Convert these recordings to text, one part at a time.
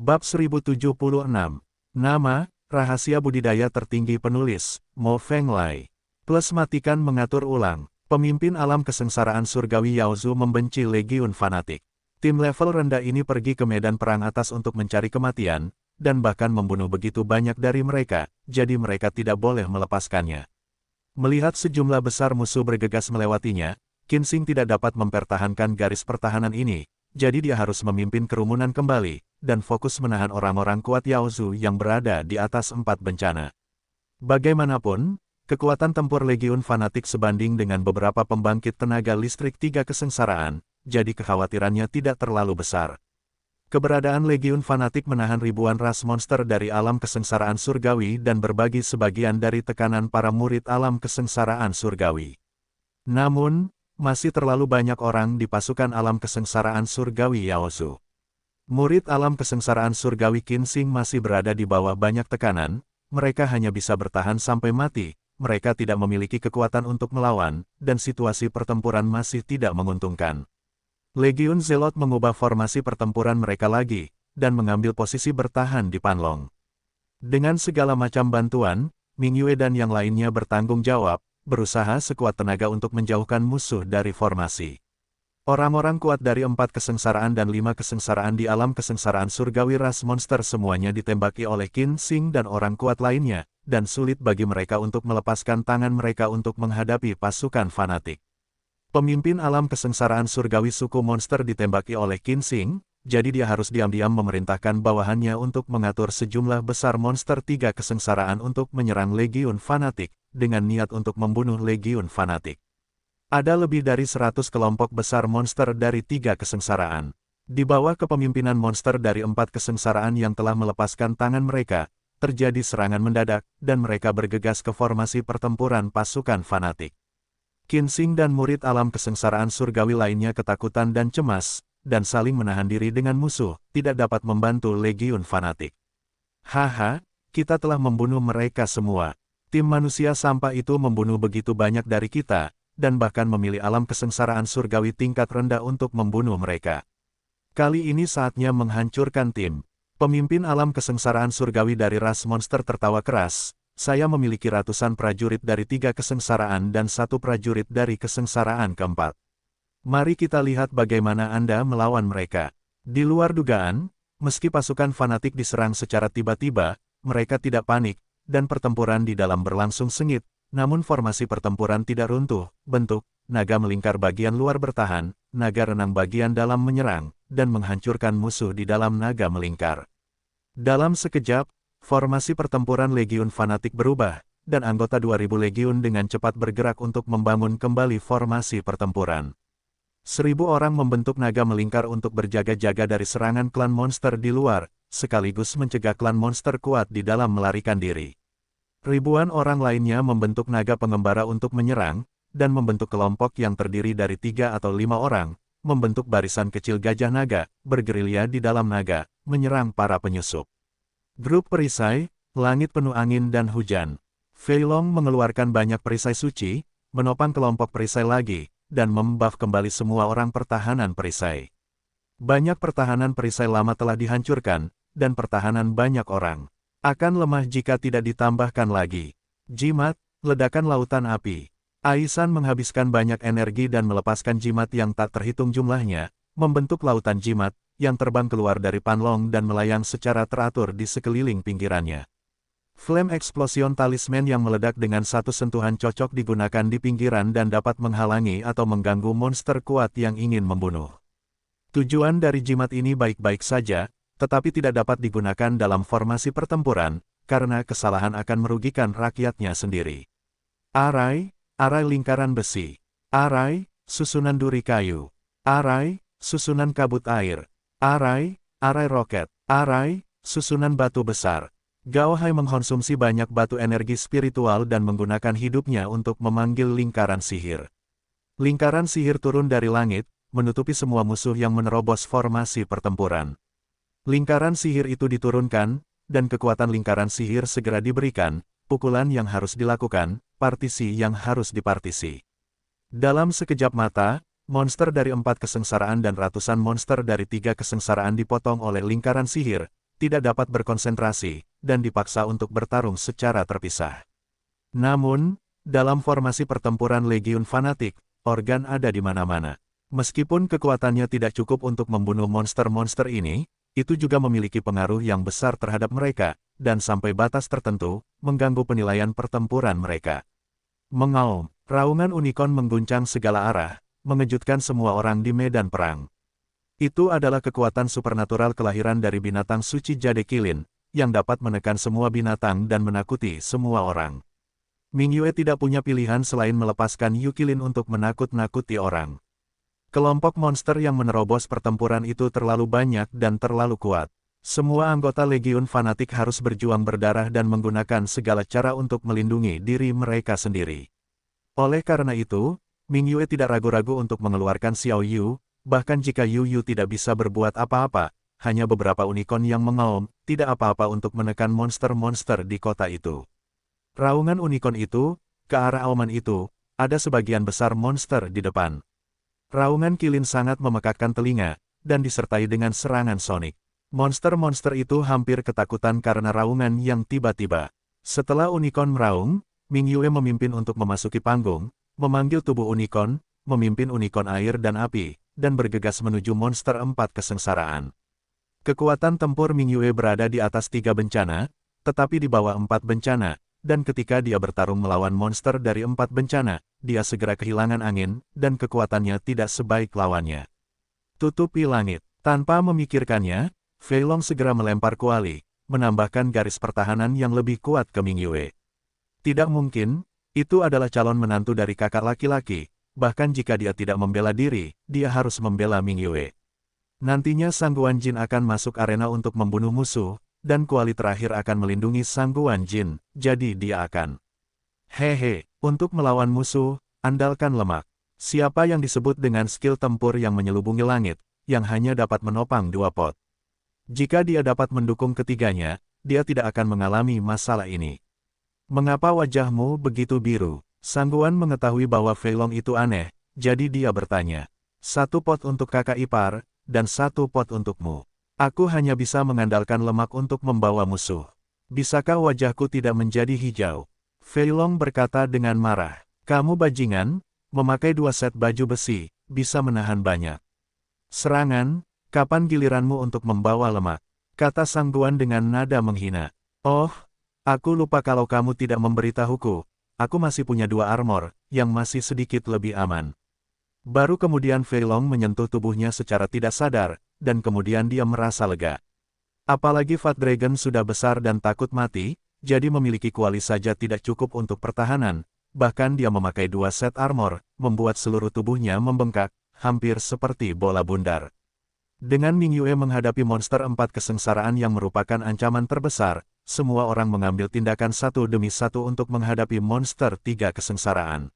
Bab 1076. Nama, rahasia budidaya tertinggi penulis, Mo Fenglai. Plus matikan mengatur ulang. Pemimpin alam kesengsaraan surgawi Yao Zhu membenci legiun fanatik. Tim level rendah ini pergi ke medan perang atas untuk mencari kematian, dan bahkan membunuh begitu banyak dari mereka, jadi mereka tidak boleh melepaskannya. Melihat sejumlah besar musuh bergegas melewatinya, Qin Xing tidak dapat mempertahankan garis pertahanan ini, jadi dia harus memimpin kerumunan kembali, dan fokus menahan orang-orang kuat Yao Zhu yang berada di atas 4 bencana. Bagaimanapun, kekuatan tempur legiun fanatik sebanding dengan beberapa pembangkit tenaga listrik 3 kesengsaraan, jadi kekhawatirannya tidak terlalu besar. Keberadaan legiun fanatik menahan ribuan ras monster dari alam kesengsaraan surgawi dan berbagi sebagian dari tekanan para murid alam kesengsaraan surgawi. Namun, masih terlalu banyak orang di pasukan alam kesengsaraan surgawi Yao Zhu. Murid alam kesengsaraan surgawi Qin Xing masih berada di bawah banyak tekanan, mereka hanya bisa bertahan sampai mati, mereka tidak memiliki kekuatan untuk melawan, dan situasi pertempuran masih tidak menguntungkan. Legiun Zelot mengubah formasi pertempuran mereka lagi, dan mengambil posisi bertahan di Panlong. Dengan segala macam bantuan, Ming Yue dan yang lainnya bertanggung jawab, berusaha sekuat tenaga untuk menjauhkan musuh dari formasi. Orang-orang kuat dari 4 kesengsaraan dan 5 kesengsaraan di alam kesengsaraan surgawi ras monster semuanya ditembaki oleh Qin Xing dan orang kuat lainnya, dan sulit bagi mereka untuk melepaskan tangan mereka untuk menghadapi pasukan fanatik. Pemimpin alam kesengsaraan surgawi suku monster ditembaki oleh Qin Xing, jadi dia harus diam-diam memerintahkan bawahannya untuk mengatur sejumlah besar monster 3 kesengsaraan untuk menyerang legiun fanatik, dengan niat untuk membunuh legiun fanatik. Ada lebih dari 100 kelompok besar monster dari 3 kesengsaraan. Di bawah kepemimpinan monster dari 4 kesengsaraan yang telah melepaskan tangan mereka, terjadi serangan mendadak, dan mereka bergegas ke formasi pertempuran pasukan fanatik. Qin Xing dan murid alam kesengsaraan surgawi lainnya ketakutan dan cemas, dan saling menahan diri dengan musuh, tidak dapat membantu legiun fanatik. Haha, kita telah membunuh mereka semua. Tim manusia sampah itu membunuh begitu banyak dari kita, dan bahkan memilih alam kesengsaraan surgawi tingkat rendah untuk membunuh mereka. Kali ini saatnya menghancurkan tim. Pemimpin alam kesengsaraan surgawi dari ras monster tertawa keras, saya memiliki ratusan prajurit dari 3 kesengsaraan dan 1 prajurit dari kesengsaraan keempat. Mari kita lihat bagaimana Anda melawan mereka. Di luar dugaan, meski pasukan fanatik diserang secara tiba-tiba, mereka tidak panik, dan pertempuran di dalam berlangsung sengit. Namun formasi pertempuran tidak runtuh, bentuk, naga melingkar bagian luar bertahan, naga renang bagian dalam menyerang, dan menghancurkan musuh di dalam naga melingkar. Dalam sekejap, formasi pertempuran legiun fanatik berubah, dan anggota 2000 legiun dengan cepat bergerak untuk membangun kembali formasi pertempuran. 1000 orang membentuk naga melingkar untuk berjaga-jaga dari serangan klan monster di luar, sekaligus mencegah klan monster kuat di dalam melarikan diri. Ribuan orang lainnya membentuk naga pengembara untuk menyerang, dan membentuk kelompok yang terdiri dari 3 atau 5 orang, membentuk barisan kecil gajah naga, bergerilya di dalam naga, menyerang para penyusup. Grup perisai, langit penuh angin dan hujan. Fei Long mengeluarkan banyak perisai suci, menopang kelompok perisai lagi, dan membuff kembali semua orang pertahanan perisai. Banyak pertahanan perisai lama telah dihancurkan, dan pertahanan banyak orang akan lemah jika tidak ditambahkan lagi. Jimat, ledakan lautan api. Aisan menghabiskan banyak energi dan melepaskan jimat yang tak terhitung jumlahnya, membentuk lautan jimat, yang terbang keluar dari Panlong dan melayang secara teratur di sekeliling pinggirannya. Flame Explosion talisman yang meledak dengan satu sentuhan cocok digunakan di pinggiran dan dapat menghalangi atau mengganggu monster kuat yang ingin membunuh. Tujuan dari jimat ini baik-baik saja, tetapi tidak dapat digunakan dalam formasi pertempuran, karena kesalahan akan merugikan rakyatnya sendiri. Arai, arai lingkaran besi. Arai, susunan duri kayu. Arai, susunan kabut air. Arai, arai roket. Arai, susunan batu besar. Gao Hai mengkonsumsi banyak batu energi spiritual dan menggunakan hidupnya untuk memanggil lingkaran sihir. Lingkaran sihir turun dari langit, menutupi semua musuh yang menerobos formasi pertempuran. Lingkaran sihir itu diturunkan, dan kekuatan lingkaran sihir segera diberikan, pukulan yang harus dilakukan, partisi yang harus dipartisi. Dalam sekejap mata, monster dari 4 kesengsaraan dan ratusan monster dari 3 kesengsaraan dipotong oleh lingkaran sihir, tidak dapat berkonsentrasi, dan dipaksa untuk bertarung secara terpisah. Namun, dalam formasi pertempuran Legiun Fanatik, organ ada di mana-mana. Meskipun kekuatannya tidak cukup untuk membunuh monster-monster ini, itu juga memiliki pengaruh yang besar terhadap mereka, dan sampai batas tertentu, mengganggu penilaian pertempuran mereka. Mengaum, raungan unicorn mengguncang segala arah, mengejutkan semua orang di medan perang. Itu adalah kekuatan supernatural kelahiran dari binatang suci Jade Qilin, yang dapat menekan semua binatang dan menakuti semua orang. Ming Yue tidak punya pilihan selain melepaskan Yu Qilin untuk menakut-nakuti orang. Kelompok monster yang menerobos pertempuran itu terlalu banyak dan terlalu kuat. Semua anggota Legiun Fanatik harus berjuang berdarah dan menggunakan segala cara untuk melindungi diri mereka sendiri. Oleh karena itu, Ming Yue tidak ragu-ragu untuk mengeluarkan Xiao Yu, bahkan jika Yu Yu tidak bisa berbuat apa-apa, hanya beberapa unicorn yang mengaum, tidak apa-apa untuk menekan monster-monster di kota itu. Raungan unicorn itu, ke arah auman itu, ada sebagian besar monster di depan. Raungan Qilin sangat memekakkan telinga, dan disertai dengan serangan sonik. Monster-monster itu hampir ketakutan karena raungan yang tiba-tiba. Setelah unicorn meraung, Ming Yue memimpin untuk memasuki panggung, memanggil tubuh unicorn, memimpin unicorn air dan api, dan bergegas menuju monster 4 kesengsaraan. Kekuatan tempur Ming Yue berada di atas 3 bencana, tetapi di bawah 4 bencana, dan ketika dia bertarung melawan monster dari 4 bencana, dia segera kehilangan angin, dan kekuatannya tidak sebaik lawannya. Tutupi langit. Tanpa memikirkannya, Fei Long segera melempar kuali, menambahkan garis pertahanan yang lebih kuat ke Ming Yue. Tidak mungkin, itu adalah calon menantu dari kakak laki-laki, bahkan jika dia tidak membela diri, dia harus membela Ming Yue. Nantinya Sangguan Jin akan masuk arena untuk membunuh musuh, dan kuali terakhir akan melindungi Sangguan Jin, jadi dia akan. Hehe, untuk melawan musuh, andalkan lemak. Siapa yang disebut dengan skill tempur yang menyelubungi langit, yang hanya dapat menopang 2 pot. Jika dia dapat mendukung ketiganya, dia tidak akan mengalami masalah ini. Mengapa wajahmu begitu biru? Sangguan mengetahui bahwa Fei Long itu aneh, jadi dia bertanya. 1 pot untuk kakak ipar, dan 1 pot untukmu. Aku hanya bisa mengandalkan lemak untuk membawa musuh. Bisakah wajahku tidak menjadi hijau? Fei Long berkata dengan marah. Kamu bajingan, memakai 2 set baju besi, bisa menahan banyak serangan. Kapan giliranmu untuk membawa lemak? Kata Sangguan dengan nada menghina. Oh, aku lupa kalau kamu tidak memberitahuku. Aku masih punya 2 armor, yang masih sedikit lebih aman. Baru kemudian Fei Long menyentuh tubuhnya secara tidak sadar, dan kemudian dia merasa lega. Apalagi Fat Dragon sudah besar dan takut mati, jadi memiliki kuali saja tidak cukup untuk pertahanan. Bahkan dia memakai 2 set armor, membuat seluruh tubuhnya membengkak, hampir seperti bola bundar. Dengan Ming Yue menghadapi monster 4 kesengsaraan yang merupakan ancaman terbesar, semua orang mengambil tindakan satu demi satu untuk menghadapi monster 3 kesengsaraan.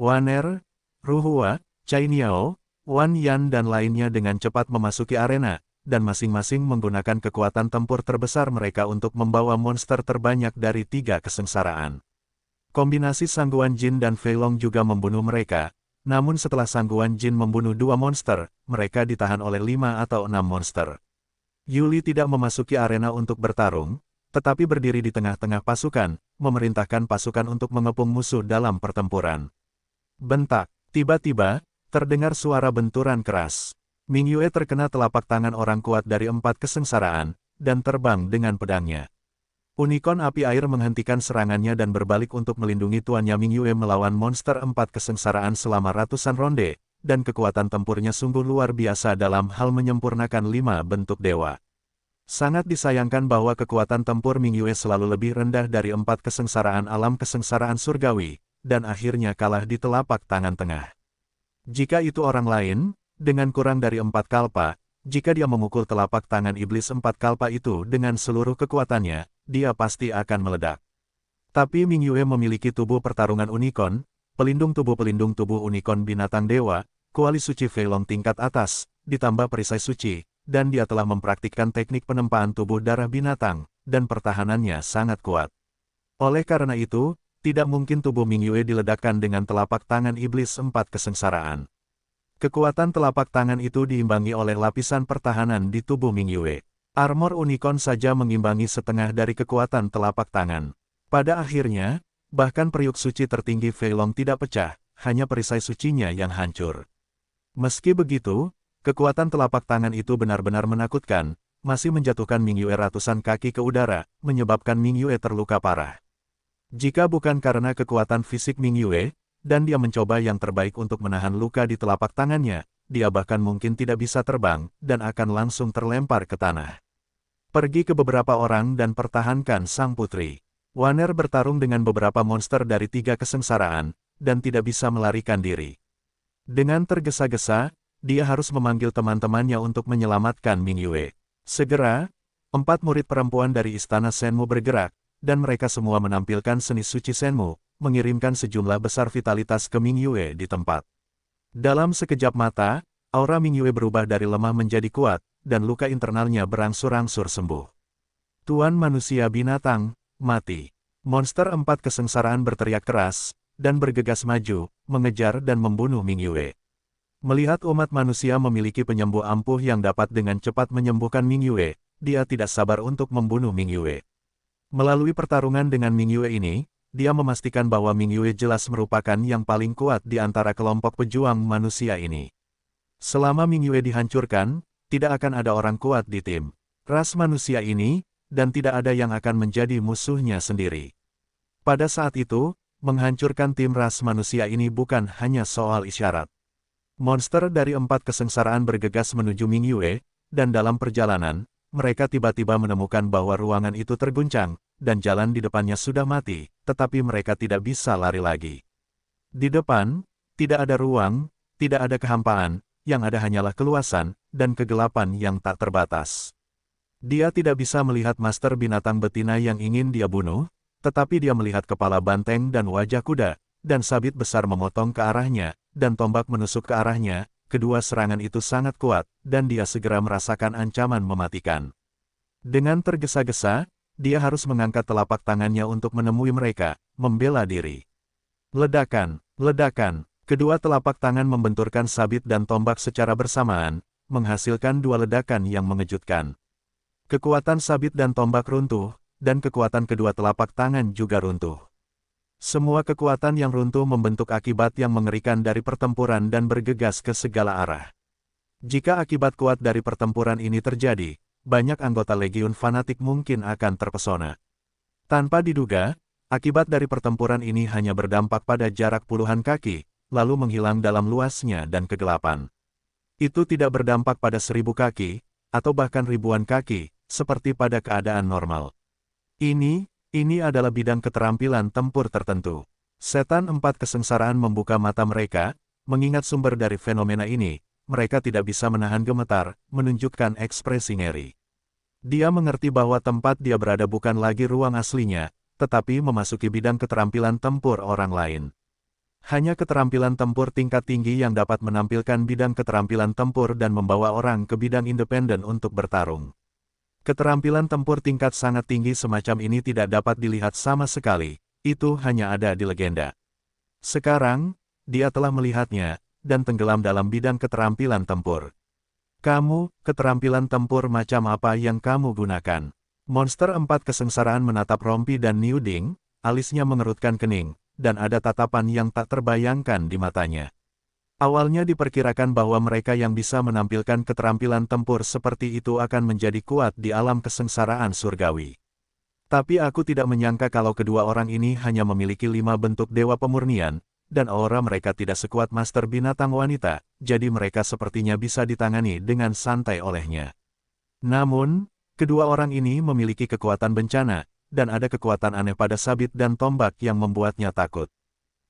Wan Er, Ruhua, Cai Niao, Wan Yan dan lainnya dengan cepat memasuki arena, dan masing-masing menggunakan kekuatan tempur terbesar mereka untuk membawa monster terbanyak dari 3 kesengsaraan. Kombinasi Sangguan Jin dan Fei Long juga membunuh mereka. Namun setelah Sangguan Jin membunuh 2 monster, mereka ditahan oleh 5 atau 6 monster. Yuli tidak memasuki arena untuk bertarung, tetapi berdiri di tengah-tengah pasukan, memerintahkan pasukan untuk mengepung musuh dalam pertempuran. Bentak, tiba-tiba, terdengar suara benturan keras. Ming Yue terkena telapak tangan orang kuat dari 4 kesengsaraan, dan terbang dengan pedangnya. Unicorn api air menghentikan serangannya dan berbalik untuk melindungi tuannya Ming Yue melawan monster 4 kesengsaraan selama ratusan ronde, dan kekuatan tempurnya sungguh luar biasa dalam hal menyempurnakan 5 bentuk dewa. Sangat disayangkan bahwa kekuatan tempur Ming Yue selalu lebih rendah dari 4 kesengsaraan alam kesengsaraan surgawi, dan akhirnya kalah di telapak tangan tengah. Jika itu orang lain, dengan kurang dari 4 kalpa, jika dia memukul telapak tangan iblis 4 kalpa itu dengan seluruh kekuatannya, dia pasti akan meledak. Tapi Ming Yue memiliki tubuh pertarungan unicorn, pelindung tubuh unicorn binatang dewa, kuali suci Fei Long tingkat atas, ditambah perisai suci, dan dia telah mempraktikkan teknik penempaan tubuh darah binatang, dan pertahanannya sangat kuat. Oleh karena itu, tidak mungkin tubuh Ming Yue diledakkan dengan telapak tangan iblis 4 kesengsaraan. Kekuatan telapak tangan itu diimbangi oleh lapisan pertahanan di tubuh Ming Yue. Armor Unicorn saja mengimbangi setengah dari kekuatan telapak tangan. Pada akhirnya, bahkan periuk suci tertinggi Fei Long tidak pecah, hanya perisai sucinya yang hancur. Meski begitu, kekuatan telapak tangan itu benar-benar menakutkan, masih menjatuhkan Ming Yue ratusan kaki ke udara, menyebabkan Ming Yue terluka parah. Jika bukan karena kekuatan fisik Ming Yue, dan dia mencoba yang terbaik untuk menahan luka di telapak tangannya, dia bahkan mungkin tidak bisa terbang, dan akan langsung terlempar ke tanah. Pergi ke beberapa orang dan pertahankan sang putri. Wanner bertarung dengan beberapa monster dari 3 kesengsaraan, dan tidak bisa melarikan diri. Dengan tergesa-gesa, dia harus memanggil teman-temannya untuk menyelamatkan Ming Yue. Segera, 4 murid perempuan dari Istana Shenmu bergerak, dan mereka semua menampilkan seni suci Shenmu, mengirimkan sejumlah besar vitalitas ke Ming Yue di tempat. Dalam sekejap mata, aura Ming Yue berubah dari lemah menjadi kuat, dan luka internalnya berangsur-angsur sembuh. Tuan manusia binatang, mati. Monster 4 kesengsaraan berteriak keras, dan bergegas maju, mengejar dan membunuh Ming Yue. Melihat umat manusia memiliki penyembuh ampuh yang dapat dengan cepat menyembuhkan Ming Yue, dia tidak sabar untuk membunuh Ming Yue. Melalui pertarungan dengan Ming Yue ini, dia memastikan bahwa Ming Yue jelas merupakan yang paling kuat di antara kelompok pejuang manusia ini. Selama Ming Yue dihancurkan, tidak akan ada orang kuat di tim ras manusia ini, dan tidak ada yang akan menjadi musuhnya sendiri. Pada saat itu, menghancurkan tim ras manusia ini bukan hanya soal isyarat. Monster dari 4 kesengsaraan bergegas menuju Ming Yue, dan dalam perjalanan, mereka tiba-tiba menemukan bahwa ruangan itu terguncang, dan jalan di depannya sudah mati, tetapi mereka tidak bisa lari lagi. Di depan, tidak ada ruang, tidak ada kehampaan, yang ada hanyalah keluasan, dan kegelapan yang tak terbatas. Dia tidak bisa melihat master binatang betina yang ingin dia bunuh, tetapi dia melihat kepala banteng dan wajah kuda, dan sabit besar memotong ke arahnya, dan tombak menusuk ke arahnya. Kedua serangan itu sangat kuat, dan dia segera merasakan ancaman mematikan. Dengan tergesa-gesa, dia harus mengangkat telapak tangannya untuk menemui mereka, membela diri. Ledakan, ledakan, kedua telapak tangan membenturkan sabit dan tombak secara bersamaan, menghasilkan 2 ledakan yang mengejutkan. Kekuatan sabit dan tombak runtuh, dan kekuatan kedua telapak tangan juga runtuh. Semua kekuatan yang runtuh membentuk akibat yang mengerikan dari pertempuran dan bergegas ke segala arah. Jika akibat kuat dari pertempuran ini terjadi, banyak anggota Legiun fanatik mungkin akan terpesona. Tanpa diduga, akibat dari pertempuran ini hanya berdampak pada jarak puluhan kaki, lalu menghilang dalam luasnya dan kegelapan. Itu tidak berdampak pada 1000 kaki, atau bahkan ribuan kaki, seperti pada keadaan normal. Ini adalah bidang keterampilan tempur tertentu. Setan 4 kesengsaraan membuka mata mereka, mengingat sumber dari fenomena ini, mereka tidak bisa menahan gemetar, menunjukkan ekspresi ngeri. Dia mengerti bahwa tempat dia berada bukan lagi ruang aslinya, tetapi memasuki bidang keterampilan tempur orang lain. Hanya keterampilan tempur tingkat tinggi yang dapat menampilkan bidang keterampilan tempur dan membawa orang ke bidang independen untuk bertarung. Keterampilan tempur tingkat sangat tinggi semacam ini tidak dapat dilihat sama sekali, itu hanya ada di legenda. Sekarang, dia telah melihatnya, dan tenggelam dalam bidang keterampilan tempur. Kamu, keterampilan tempur macam apa yang kamu gunakan? Monster 4 kesengsaraan menatap Rompi dan Niu Ding, alisnya mengerutkan kening, dan ada tatapan yang tak terbayangkan di matanya. Awalnya diperkirakan bahwa mereka yang bisa menampilkan keterampilan tempur seperti itu akan menjadi kuat di alam kesengsaraan surgawi. Tapi aku tidak menyangka kalau kedua orang ini hanya memiliki 5 bentuk dewa pemurnian, dan aura mereka tidak sekuat master binatang wanita, jadi mereka sepertinya bisa ditangani dengan santai olehnya. Namun, kedua orang ini memiliki kekuatan bencana, dan ada kekuatan aneh pada sabit dan tombak yang membuatnya takut.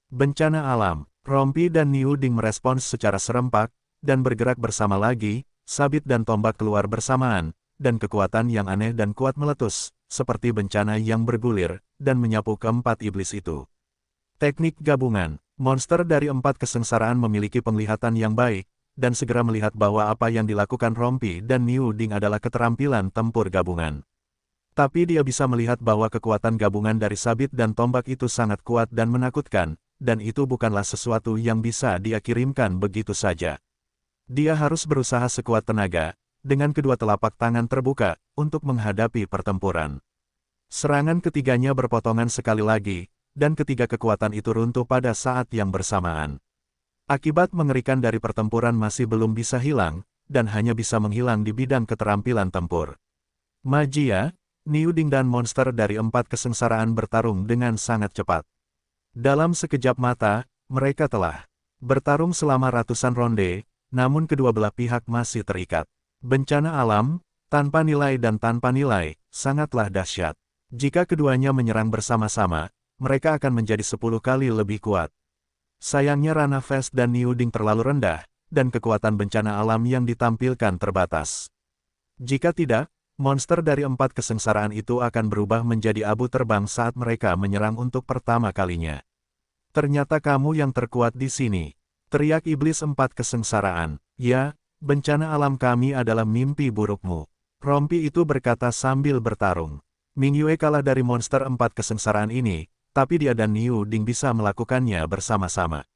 Bencana alam. Rompi dan Niu Ding merespons secara serempak, dan bergerak bersama lagi, sabit dan tombak keluar bersamaan, dan kekuatan yang aneh dan kuat meletus, seperti bencana yang bergulir, dan menyapu keempat iblis itu. Teknik gabungan. Monster dari 4 kesengsaraan memiliki penglihatan yang baik, dan segera melihat bahwa apa yang dilakukan Rompi dan Niu Ding adalah keterampilan tempur gabungan. Tapi dia bisa melihat bahwa kekuatan gabungan dari sabit dan tombak itu sangat kuat dan menakutkan, dan itu bukanlah sesuatu yang bisa dia kirimkan begitu saja. Dia harus berusaha sekuat tenaga, dengan kedua telapak tangan terbuka, untuk menghadapi pertempuran. Serangan ketiganya berpotongan sekali lagi, dan ketiga kekuatan itu runtuh pada saat yang bersamaan. Akibat mengerikan dari pertempuran masih belum bisa hilang, dan hanya bisa menghilang di bidang keterampilan tempur. Magia, Niu Ding dan monster dari empat kesengsaraan bertarung dengan sangat cepat. Dalam sekejap mata, mereka telah bertarung selama ratusan ronde, namun kedua belah pihak masih terikat. Bencana alam, tanpa nilai dan tanpa nilai, sangatlah dahsyat. Jika keduanya menyerang bersama-sama, mereka akan menjadi 10 kali lebih kuat. Sayangnya Rana Fest dan Niu Ding terlalu rendah, dan kekuatan bencana alam yang ditampilkan terbatas. Jika tidak, monster dari empat kesengsaraan itu akan berubah menjadi abu terbang saat mereka menyerang untuk pertama kalinya. Ternyata kamu yang terkuat di sini, teriak iblis empat kesengsaraan. Ya, bencana alam kami adalah mimpi burukmu. Rompi itu berkata sambil bertarung. Ming Yue kalah dari monster empat kesengsaraan ini, tapi dia dan Niu Ding bisa melakukannya bersama-sama.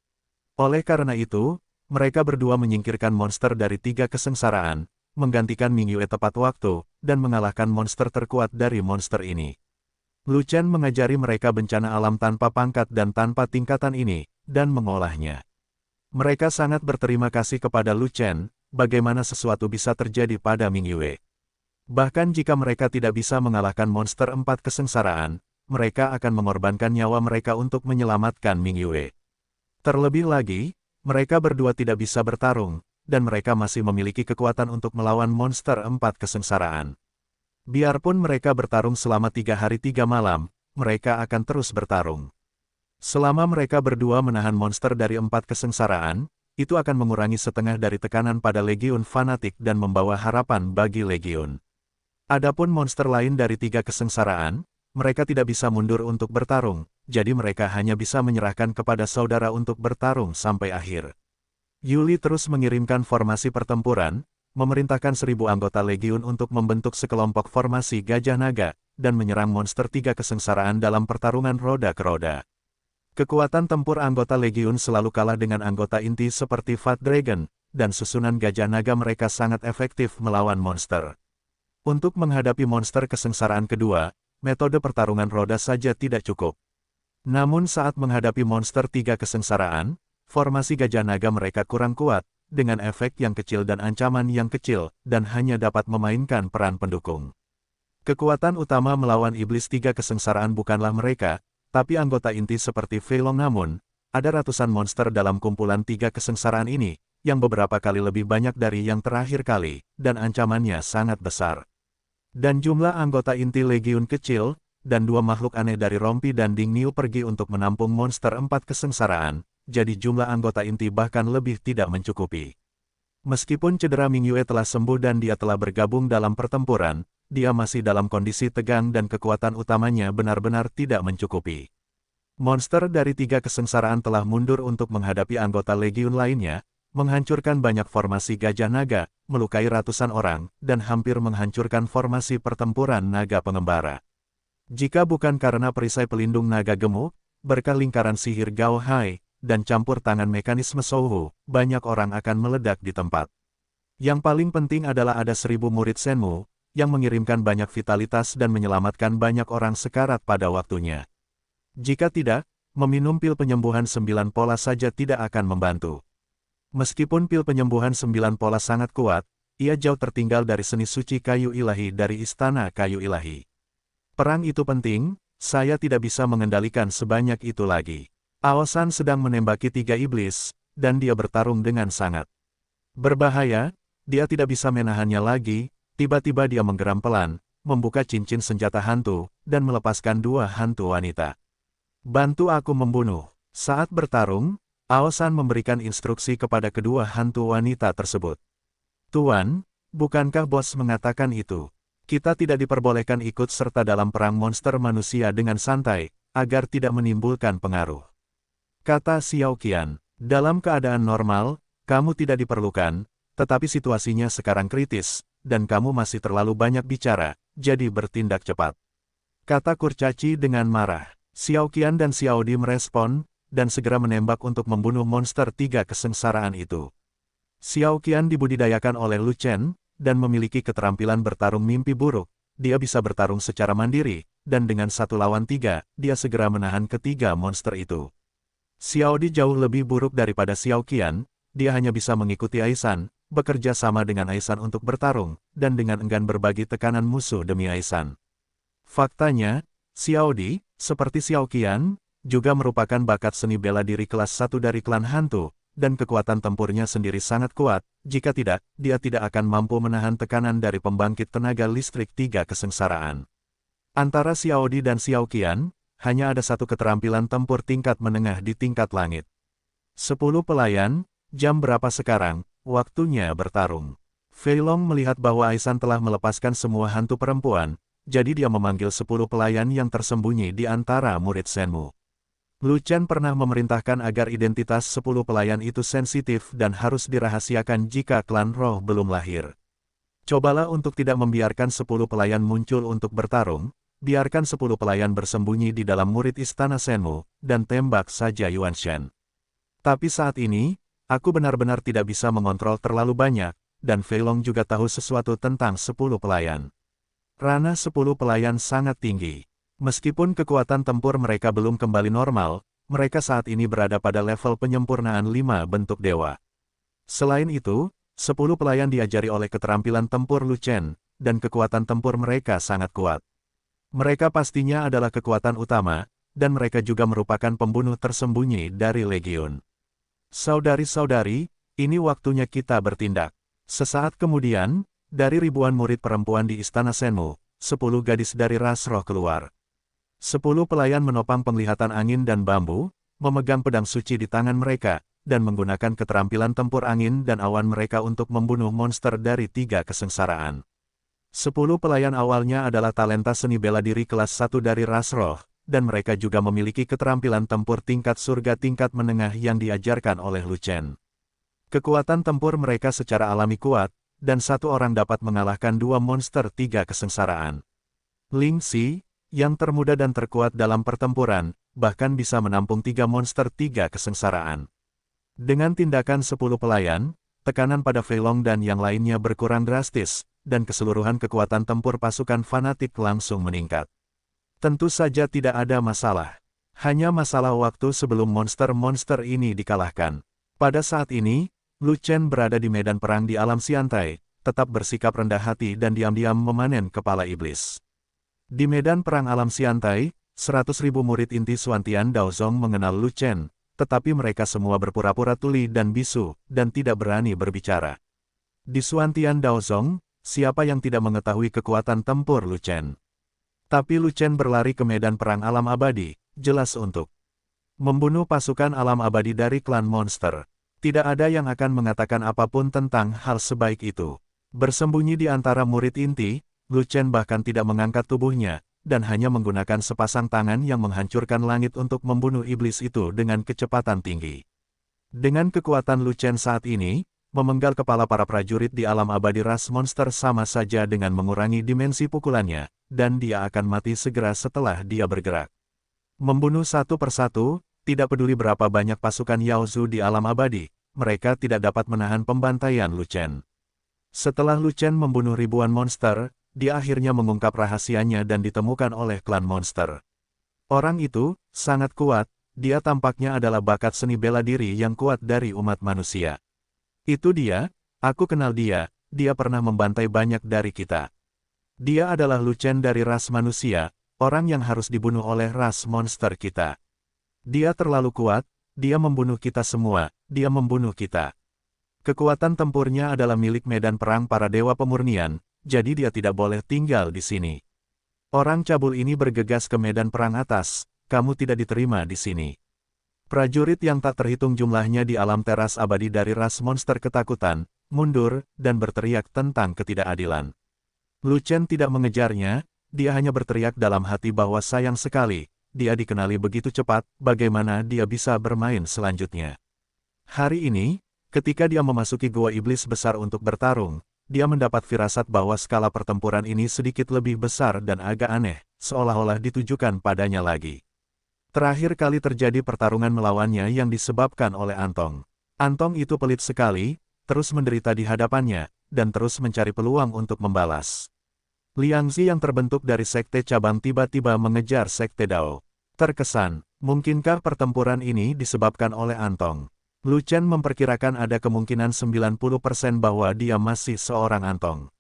Oleh karena itu, mereka berdua menyingkirkan monster dari tiga kesengsaraan, menggantikan Ming Yue tepat waktu, dan mengalahkan monster terkuat dari monster ini. Lu Chen mengajari mereka bencana alam tanpa pangkat dan tanpa tingkatan ini, dan mengolahnya. Mereka sangat berterima kasih kepada Lu Chen, bagaimana sesuatu bisa terjadi pada Ming Yue. Bahkan jika mereka tidak bisa mengalahkan monster empat kesengsaraan, mereka akan mengorbankan nyawa mereka untuk menyelamatkan Ming Yue. Terlebih lagi, mereka berdua tidak bisa bertarung, dan mereka masih memiliki kekuatan untuk melawan monster empat kesengsaraan. Biarpun mereka bertarung selama 3 hari 3 malam, mereka akan terus bertarung. Selama mereka berdua menahan monster dari empat kesengsaraan, itu akan mengurangi setengah dari tekanan pada Legiun fanatik dan membawa harapan bagi Legiun. Adapun monster lain dari 3 kesengsaraan, mereka tidak bisa mundur untuk bertarung, jadi mereka hanya bisa menyerahkan kepada saudara untuk bertarung sampai akhir. Yuli terus mengirimkan formasi pertempuran, memerintahkan 1000 anggota Legiun untuk membentuk sekelompok formasi gajah naga, dan menyerang monster 3 kesengsaraan dalam pertarungan roda ke roda. Kekuatan tempur anggota Legiun selalu kalah dengan anggota inti seperti Fat Dragon, dan susunan gajah naga mereka sangat efektif melawan monster. Untuk menghadapi monster kesengsaraan kedua, metode pertarungan roda saja tidak cukup. Namun saat menghadapi monster 3 kesengsaraan, formasi gajah naga mereka kurang kuat, dengan efek yang kecil dan ancaman yang kecil, dan hanya dapat memainkan peran pendukung. Kekuatan utama melawan iblis 3 kesengsaraan bukanlah mereka, tapi anggota inti seperti Fei Long. Namun, ada ratusan monster dalam kumpulan 3 kesengsaraan ini, yang beberapa kali lebih banyak dari yang terakhir kali, dan ancamannya sangat besar. Dan jumlah anggota inti Legiun kecil, dan 2 makhluk aneh dari Rompi dan Ding Niu pergi untuk menampung monster 4 kesengsaraan, jadi jumlah anggota inti bahkan lebih tidak mencukupi. Meskipun cedera Ming Yue telah sembuh dan dia telah bergabung dalam pertempuran, dia masih dalam kondisi tegang dan kekuatan utamanya benar-benar tidak mencukupi. Monster dari 3 kesengsaraan telah mundur untuk menghadapi anggota Legiun lainnya, menghancurkan banyak formasi gajah naga, melukai ratusan orang, dan hampir menghancurkan formasi pertempuran naga pengembara. Jika bukan karena perisai pelindung naga gemuk, berkah lingkaran sihir Gao Hai, dan campur tangan mekanisme Souhu, banyak orang akan meledak di tempat. Yang paling penting adalah ada 1000 murid Senmu, yang mengirimkan banyak vitalitas dan menyelamatkan banyak orang sekarat pada waktunya. Jika tidak, meminum pil penyembuhan 9 pola saja tidak akan membantu. Meskipun pil penyembuhan 9 pola sangat kuat, ia jauh tertinggal dari seni suci kayu ilahi dari istana kayu ilahi. Perang itu penting, saya tidak bisa mengendalikan sebanyak itu lagi. Aosan sedang menembaki 3 iblis, dan dia bertarung dengan sangat berbahaya, dia tidak bisa menahannya lagi, tiba-tiba dia menggeram pelan, membuka cincin senjata hantu, dan melepaskan 2 hantu wanita. Bantu aku membunuh. Saat bertarung, Aosan memberikan instruksi kepada kedua hantu wanita tersebut. Tuan, bukankah bos mengatakan itu? Kita tidak diperbolehkan ikut serta dalam perang monster manusia dengan santai, agar tidak menimbulkan pengaruh. Kata Xiao Qian, dalam keadaan normal, kamu tidak diperlukan, tetapi situasinya sekarang kritis, dan kamu masih terlalu banyak bicara, jadi bertindak cepat. Kata Kurcaci dengan marah. Xiao Qian dan Xiao Di merespon, dan segera menembak untuk membunuh monster 3 kesengsaraan itu. Xiao Qian dibudidayakan oleh Lu Chen, dan memiliki keterampilan bertarung mimpi buruk. Dia bisa bertarung secara mandiri, dan dengan 1 lawan 3, dia segera menahan ketiga monster itu. Xiao Di jauh lebih buruk daripada Xiao Qian, dia hanya bisa mengikuti Aisan, bekerja sama dengan Aisan untuk bertarung, dan dengan enggan berbagi tekanan musuh demi Aisan. Faktanya, Xiao Di, seperti Xiao Qian, juga merupakan bakat seni bela diri kelas 1 dari klan hantu, dan kekuatan tempurnya sendiri sangat kuat. Jika tidak, dia tidak akan mampu menahan tekanan dari pembangkit tenaga listrik 3 kesengsaraan. Antara Xiao Di dan Xiao Qian, hanya ada satu keterampilan tempur tingkat menengah di tingkat langit. 10 pelayan, jam berapa sekarang? Waktunya bertarung. Fei Long melihat bahwa Aisan telah melepaskan semua hantu perempuan, jadi dia memanggil 10 pelayan yang tersembunyi di antara murid Shenmu. Lu Chen pernah memerintahkan agar identitas 10 pelayan itu sensitif dan harus dirahasiakan jika klan roh belum lahir. Cobalah untuk tidak membiarkan 10 pelayan muncul untuk bertarung, biarkan 10 pelayan bersembunyi di dalam murid istana Shenmu, dan tembak saja Yuan Shen. Tapi saat ini, aku benar-benar tidak bisa mengontrol terlalu banyak, dan Fei Long juga tahu sesuatu tentang 10 pelayan. Ranah 10 pelayan sangat tinggi. Meskipun kekuatan tempur mereka belum kembali normal, mereka saat ini berada pada level penyempurnaan 5 bentuk dewa. Selain itu, 10 pelayan diajari oleh keterampilan tempur Lu Chen, dan kekuatan tempur mereka sangat kuat. Mereka pastinya adalah kekuatan utama, dan mereka juga merupakan pembunuh tersembunyi dari Legiun. Saudari-saudari, ini waktunya kita bertindak. Sesaat kemudian, dari ribuan murid perempuan di Istana Shenmu, 10 gadis dari ras roh keluar. 10 pelayan menopang penglihatan angin dan bambu, memegang pedang suci di tangan mereka, dan menggunakan keterampilan tempur angin dan awan mereka untuk membunuh monster dari 3 kesengsaraan. 10 pelayan awalnya adalah talenta seni bela diri kelas 1 dari ras roh, dan mereka juga memiliki keterampilan tempur tingkat surga tingkat menengah yang diajarkan oleh Lu Chen. Kekuatan tempur mereka secara alami kuat, dan satu orang dapat mengalahkan 2 monster 3 kesengsaraan. Ling Xi, yang termuda dan terkuat dalam pertempuran, bahkan bisa menampung 3 monster 3 kesengsaraan. Dengan tindakan 10 pelayan, tekanan pada Fei Long dan yang lainnya berkurang drastis, dan keseluruhan kekuatan tempur pasukan fanatik langsung meningkat. Tentu saja tidak ada masalah. Hanya masalah waktu sebelum monster-monster ini dikalahkan. Pada saat ini, Lu Chen berada di medan perang di alam Xiantai, tetap bersikap rendah hati dan diam-diam memanen kepala iblis. Di medan perang alam Xiantai, 100.000 murid inti Xuantian Daozong mengenal Lu Chen, tetapi mereka semua berpura-pura tuli dan bisu, dan tidak berani berbicara. Di Xuantian Daozong, siapa yang tidak mengetahui kekuatan tempur Lu Chen? Tapi Lu Chen berlari ke medan perang alam abadi, jelas untuk membunuh pasukan alam abadi dari klan monster. Tidak ada yang akan mengatakan apapun tentang hal sebaik itu. Bersembunyi di antara murid inti, Lu Chen bahkan tidak mengangkat tubuhnya, dan hanya menggunakan sepasang tangan yang menghancurkan langit untuk membunuh iblis itu dengan kecepatan tinggi. Dengan kekuatan Lu Chen saat ini, memenggal kepala para prajurit di alam abadi ras monster sama saja dengan mengurangi dimensi pukulannya, dan dia akan mati segera setelah dia bergerak. Membunuh satu persatu, tidak peduli berapa banyak pasukan Yaozu di alam abadi, mereka tidak dapat menahan pembantaian Lu Chen. Setelah Lu Chen membunuh ribuan monster, dia akhirnya mengungkap rahasianya dan ditemukan oleh klan monster. Orang itu sangat kuat, dia tampaknya adalah bakat seni bela diri yang kuat dari umat manusia. Itu dia, aku kenal dia, dia pernah membantai banyak dari kita. Dia adalah Lu Chen dari ras manusia, orang yang harus dibunuh oleh ras monster kita. Dia terlalu kuat, dia membunuh kita semua, dia membunuh kita. Kekuatan tempurnya adalah milik medan perang para dewa pemurnian, jadi dia tidak boleh tinggal di sini. Orang cabul ini bergegas ke medan perang atas, kamu tidak diterima di sini. Prajurit yang tak terhitung jumlahnya di alam teras abadi dari ras monster ketakutan, mundur, dan berteriak tentang ketidakadilan. Lu Chen tidak mengejarnya, dia hanya berteriak dalam hati bahwa sayang sekali, dia dikenali begitu cepat, bagaimana dia bisa bermain selanjutnya. Hari ini, ketika dia memasuki gua iblis besar untuk bertarung, dia mendapat firasat bahwa skala pertempuran ini sedikit lebih besar dan agak aneh, seolah-olah ditujukan padanya lagi. Terakhir kali terjadi pertarungan melawannya yang disebabkan oleh Antong. Antong itu pelit sekali, terus menderita di hadapannya, dan terus mencari peluang untuk membalas. Liangzi yang terbentuk dari sekte cabang tiba-tiba mengejar sekte Dao. Terkesan, mungkinkah pertempuran ini disebabkan oleh Antong? Lu Chen memperkirakan ada kemungkinan 90% bahwa dia masih seorang Antong.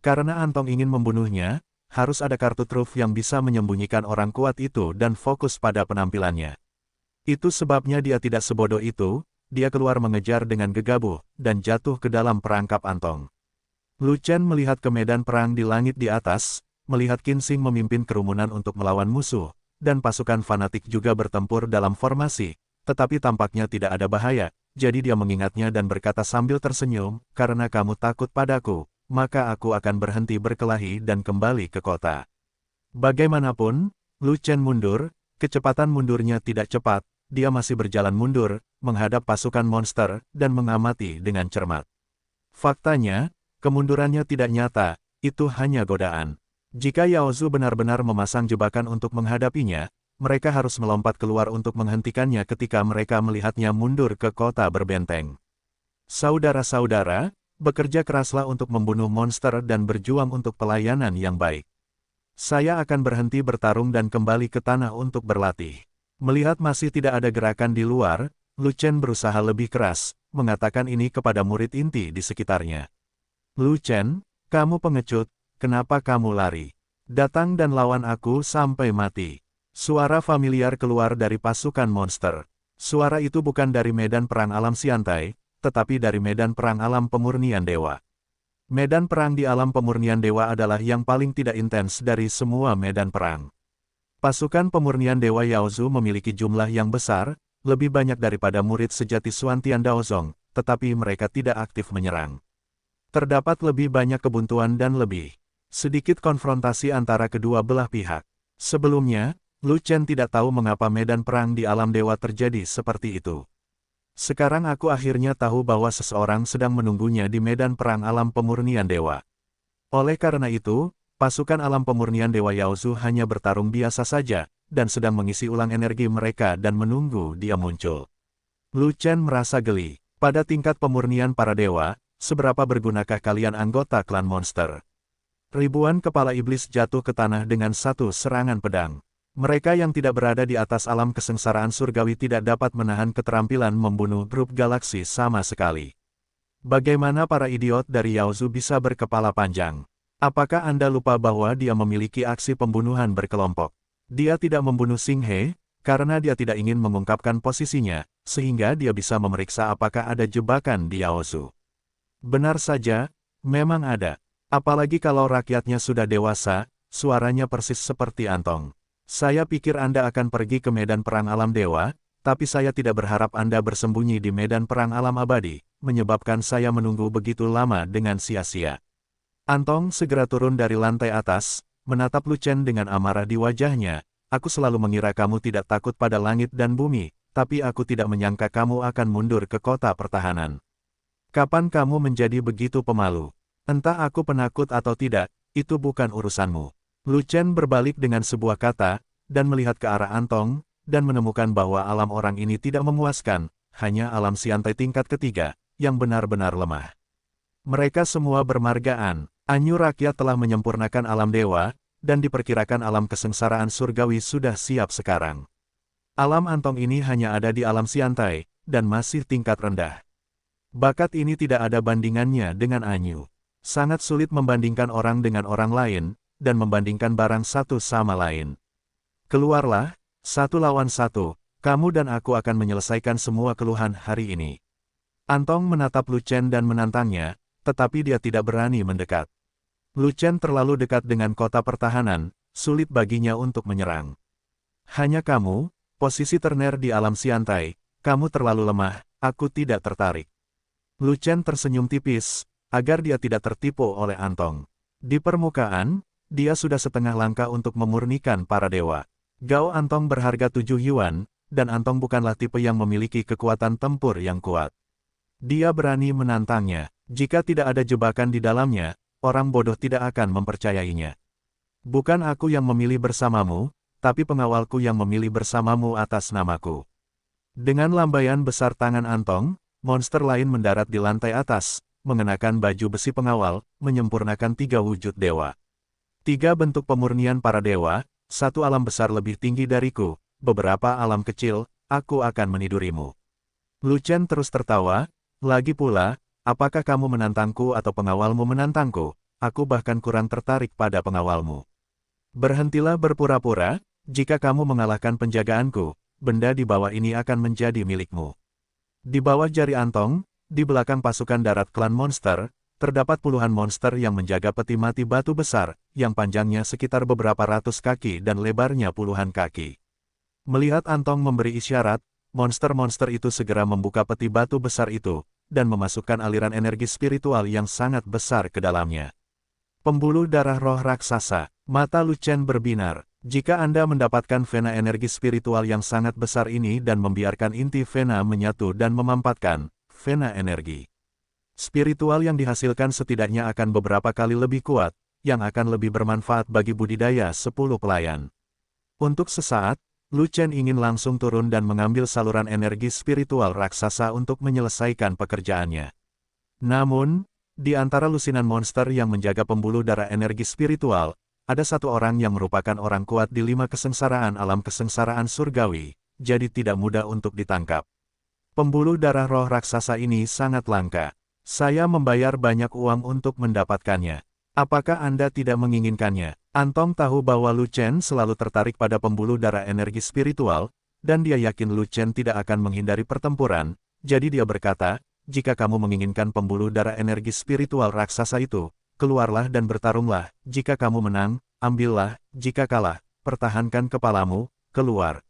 Karena Antong ingin membunuhnya, harus ada kartu truf yang bisa menyembunyikan orang kuat itu dan fokus pada penampilannya. Itu sebabnya dia tidak sebodoh itu, dia keluar mengejar dengan gegabah, dan jatuh ke dalam perangkap Antong. Lu Chen melihat ke medan perang di langit di atas, melihat Qin Xing memimpin kerumunan untuk melawan musuh, dan pasukan fanatik juga bertempur dalam formasi, tetapi tampaknya tidak ada bahaya, jadi dia mengingatnya dan berkata sambil tersenyum, karena kamu takut padaku, maka aku akan berhenti berkelahi dan kembali ke kota. Bagaimanapun, Lu Chen mundur, kecepatan mundurnya tidak cepat, dia masih berjalan mundur, menghadap pasukan monster, dan mengamati dengan cermat. Faktanya, kemundurannya tidak nyata, itu hanya godaan. Jika Yao Zu benar-benar memasang jebakan untuk menghadapinya, mereka harus melompat keluar untuk menghentikannya ketika mereka melihatnya mundur ke kota berbenteng. Saudara-saudara, bekerja keraslah untuk membunuh monster dan berjuang untuk pelayanan yang baik. Saya akan berhenti bertarung dan kembali ke tanah untuk berlatih. Melihat masih tidak ada gerakan di luar, Lu Chen berusaha lebih keras, mengatakan ini kepada murid inti di sekitarnya. Lu Chen, kamu pengecut, kenapa kamu lari? Datang dan lawan aku sampai mati. Suara familiar keluar dari pasukan monster. Suara itu bukan dari medan perang alam Xiantai, tetapi dari medan perang alam pemurnian dewa. Medan perang di alam pemurnian dewa adalah yang paling tidak intens dari semua medan perang. Pasukan pemurnian dewa Yao Zu memiliki jumlah yang besar, lebih banyak daripada murid sejati Xuantian Daozong, tetapi mereka tidak aktif menyerang. Terdapat lebih banyak kebuntuan dan lebih sedikit konfrontasi antara kedua belah pihak. Sebelumnya, Lu Chen tidak tahu mengapa medan perang di alam dewa terjadi seperti itu. Sekarang aku akhirnya tahu bahwa seseorang sedang menunggunya di medan perang alam pemurnian dewa. Oleh karena itu, pasukan alam pemurnian dewa Yao Zu hanya bertarung biasa saja, dan sedang mengisi ulang energi mereka dan menunggu dia muncul. Lu Chen merasa geli. Pada tingkat pemurnian para dewa, seberapa bergunakah kalian anggota klan monster? Ribuan kepala iblis jatuh ke tanah dengan satu serangan pedang. Mereka yang tidak berada di atas alam kesengsaraan surgawi tidak dapat menahan keterampilan membunuh grup galaksi sama sekali. Bagaimana para idiot dari Yao Zu bisa berkepala panjang? Apakah Anda lupa bahwa dia memiliki aksi pembunuhan berkelompok? Dia tidak membunuh Xing He, karena dia tidak ingin mengungkapkan posisinya, sehingga dia bisa memeriksa apakah ada jebakan di Yao Zu. Benar saja, memang ada. Apalagi kalau rakyatnya sudah dewasa, suaranya persis seperti Antong. Saya pikir Anda akan pergi ke medan perang alam dewa, tapi saya tidak berharap Anda bersembunyi di medan perang alam abadi, menyebabkan saya menunggu begitu lama dengan sia-sia. Antong segera turun dari lantai atas, menatap Lu Chen dengan amarah di wajahnya. Aku selalu mengira kamu tidak takut pada langit dan bumi, tapi aku tidak menyangka kamu akan mundur ke kota pertahanan. Kapan kamu menjadi begitu pemalu? Entah aku penakut atau tidak, itu bukan urusanmu. Lu Chen berbalik dengan sebuah kata, dan melihat ke arah Antong, dan menemukan bahwa alam orang ini tidak memuaskan, hanya alam Xiantai tingkat ketiga, yang benar-benar lemah. Mereka semua bermargaan, Anyu rakyat telah menyempurnakan alam dewa, dan diperkirakan alam kesengsaraan surgawi sudah siap sekarang. Alam Antong ini hanya ada di alam Xiantai, dan masih tingkat rendah. Bakat ini tidak ada bandingannya dengan Anyu. Sangat sulit membandingkan orang dengan orang lain, dan membandingkan barang satu sama lain. Keluarlah, 1 lawan 1, kamu dan aku akan menyelesaikan semua keluhan hari ini. Antong menatap Lu Chen dan menantangnya, tetapi dia tidak berani mendekat. Lu Chen terlalu dekat dengan kota pertahanan, sulit baginya untuk menyerang. Hanya kamu, posisi terner di alam Xiantai, kamu terlalu lemah, aku tidak tertarik. Lu Chen tersenyum tipis, agar dia tidak tertipu oleh Antong. Di permukaan, dia sudah setengah langkah untuk memurnikan para dewa. Gao Antong berharga 7 yuan, dan Antong bukanlah tipe yang memiliki kekuatan tempur yang kuat. Dia berani menantangnya. Jika tidak ada jebakan di dalamnya, orang bodoh tidak akan mempercayainya. Bukan aku yang memilih bersamamu, tapi pengawalku yang memilih bersamamu atas namaku. Dengan lambaian besar tangan Antong, monster lain mendarat di lantai atas, mengenakan baju besi pengawal, menyempurnakan 3 wujud dewa. 3 bentuk pemurnian para dewa, 1 alam besar lebih tinggi dariku, beberapa alam kecil, aku akan menidurimu. Lu Chen terus tertawa, lagi pula, apakah kamu menantangku atau pengawalmu menantangku? Aku bahkan kurang tertarik pada pengawalmu. Berhentilah berpura-pura, jika kamu mengalahkan penjagaanku, benda di bawah ini akan menjadi milikmu. Di bawah jari Antong, di belakang pasukan darat klan monster, terdapat puluhan monster yang menjaga peti mati batu besar, yang panjangnya sekitar beberapa ratus kaki dan lebarnya puluhan kaki. Melihat Antong memberi isyarat, monster-monster itu segera membuka peti batu besar itu, dan memasukkan aliran energi spiritual yang sangat besar ke dalamnya. Pembuluh darah roh raksasa. Mata Lu Chen berbinar. Jika Anda mendapatkan vena energi spiritual yang sangat besar ini dan membiarkan inti vena menyatu dan memampatkan vena energi spiritual yang dihasilkan setidaknya akan beberapa kali lebih kuat, yang akan lebih bermanfaat bagi budidaya 10 pelayan. Untuk sesaat, Lu Chen ingin langsung turun dan mengambil saluran energi spiritual raksasa untuk menyelesaikan pekerjaannya. Namun, di antara lusinan monster yang menjaga pembuluh darah energi spiritual, ada 1 orang yang merupakan orang kuat di 5 kesengsaraan alam kesengsaraan surgawi, jadi tidak mudah untuk ditangkap. Pembuluh darah roh raksasa ini sangat langka. Saya membayar banyak uang untuk mendapatkannya. Apakah Anda tidak menginginkannya? Antong tahu bahwa Lu Chen selalu tertarik pada pembuluh darah energi spiritual, dan dia yakin Lu Chen tidak akan menghindari pertempuran, jadi dia berkata, jika kamu menginginkan pembuluh darah energi spiritual raksasa itu, keluarlah dan bertarunglah, jika kamu menang, ambillah, jika kalah, pertahankan kepalamu, keluar.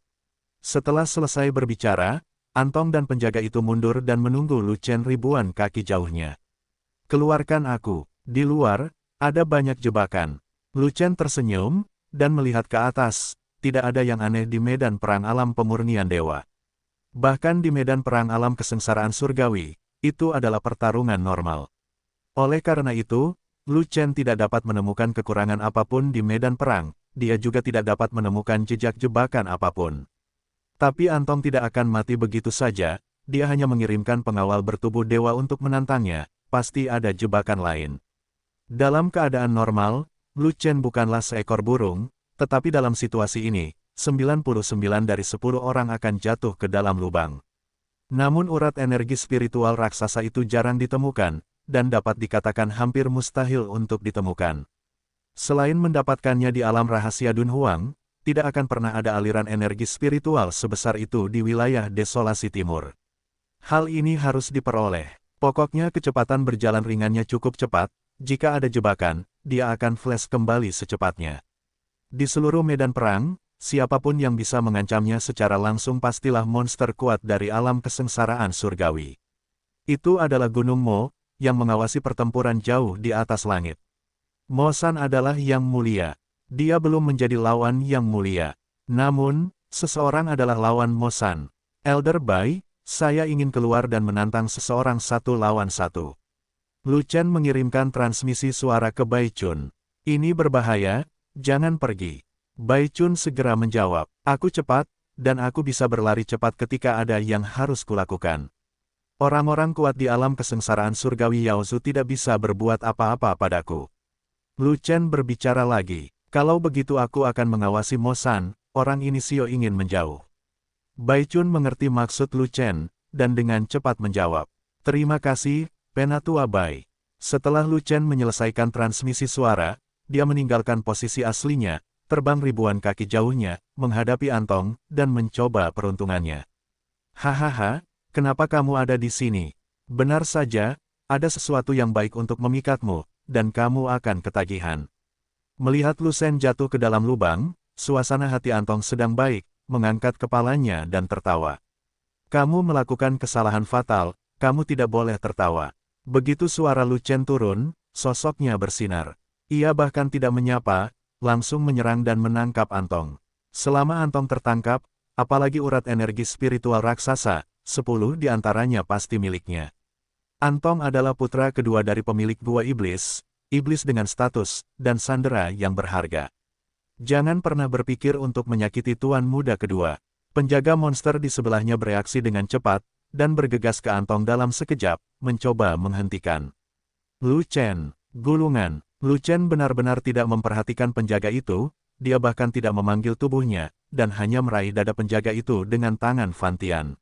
Setelah selesai berbicara, Antong dan penjaga itu mundur dan menunggu Lu Chen ribuan kaki jauhnya. Keluarkan aku, di luar, ada banyak jebakan. Lu Chen tersenyum, dan melihat ke atas, tidak ada yang aneh di medan perang alam pemurnian dewa. Bahkan di medan perang alam kesengsaraan surgawi, itu adalah pertarungan normal. Oleh karena itu, Lu Chen tidak dapat menemukan kekurangan apapun di medan perang, dia juga tidak dapat menemukan jejak jebakan apapun. Tapi Antong tidak akan mati begitu saja, dia hanya mengirimkan pengawal bertubuh dewa untuk menantangnya, pasti ada jebakan lain. Dalam keadaan normal, Lu Chen bukanlah seekor burung, tetapi dalam situasi ini, 99 dari 10 orang akan jatuh ke dalam lubang. Namun urat energi spiritual raksasa itu jarang ditemukan, dan dapat dikatakan hampir mustahil untuk ditemukan. Selain mendapatkannya di alam rahasia Dunhuang, tidak akan pernah ada aliran energi spiritual sebesar itu di wilayah Desolasi Timur. Hal ini harus diperoleh. Pokoknya kecepatan berjalan ringannya cukup cepat, jika ada jebakan, dia akan flash kembali secepatnya. Di seluruh medan perang, siapapun yang bisa mengancamnya secara langsung pastilah monster kuat dari alam kesengsaraan surgawi. Itu adalah Gunung Mo, yang mengawasi pertempuran jauh di atas langit. Mo San adalah yang mulia. Dia belum menjadi lawan yang mulia. Namun, seseorang adalah lawan Mo San. Elder Bai, saya ingin keluar dan menantang seseorang 1 lawan 1. Lu Chen mengirimkan transmisi suara ke Bai Chun. Ini berbahaya, jangan pergi. Bai Chun segera menjawab, aku cepat, dan aku bisa berlari cepat ketika ada yang harus kulakukan. Orang-orang kuat di alam kesengsaraan surgawi Yaozu tidak bisa berbuat apa-apa padaku. Lu Chen berbicara lagi, kalau begitu aku akan mengawasi Mo San, orang Inicio ingin menjauh. Bai Chun mengerti maksud Lu Chen, dan dengan cepat menjawab, terima kasih, Penatua Bai. Setelah Lu Chen menyelesaikan transmisi suara, dia meninggalkan posisi aslinya, terbang ribuan kaki jauhnya, menghadapi Antong, dan mencoba peruntungannya. Hahaha, kenapa kamu ada di sini? Benar saja, ada sesuatu yang baik untuk memikatmu, dan kamu akan ketagihan. Melihat Lu Chen jatuh ke dalam lubang, suasana hati Antong sedang baik, mengangkat kepalanya dan tertawa. Kamu melakukan kesalahan fatal, kamu tidak boleh tertawa. Begitu suara Lu Chen turun, sosoknya bersinar. Ia bahkan tidak menyapa, langsung menyerang dan menangkap Antong. Selama Antong tertangkap, apalagi urat energi spiritual raksasa, 10 di antaranya pasti miliknya. Antong adalah putra kedua dari pemilik Gua Iblis, iblis dengan status, dan sandera yang berharga. Jangan pernah berpikir untuk menyakiti tuan muda kedua. Penjaga monster di sebelahnya bereaksi dengan cepat, dan bergegas ke Antong dalam sekejap, mencoba menghentikan. Lu Chen, gulungan. Lu Chen benar-benar tidak memperhatikan penjaga itu, dia bahkan tidak memanggil tubuhnya, dan hanya meraih dada penjaga itu dengan tangan Fantian.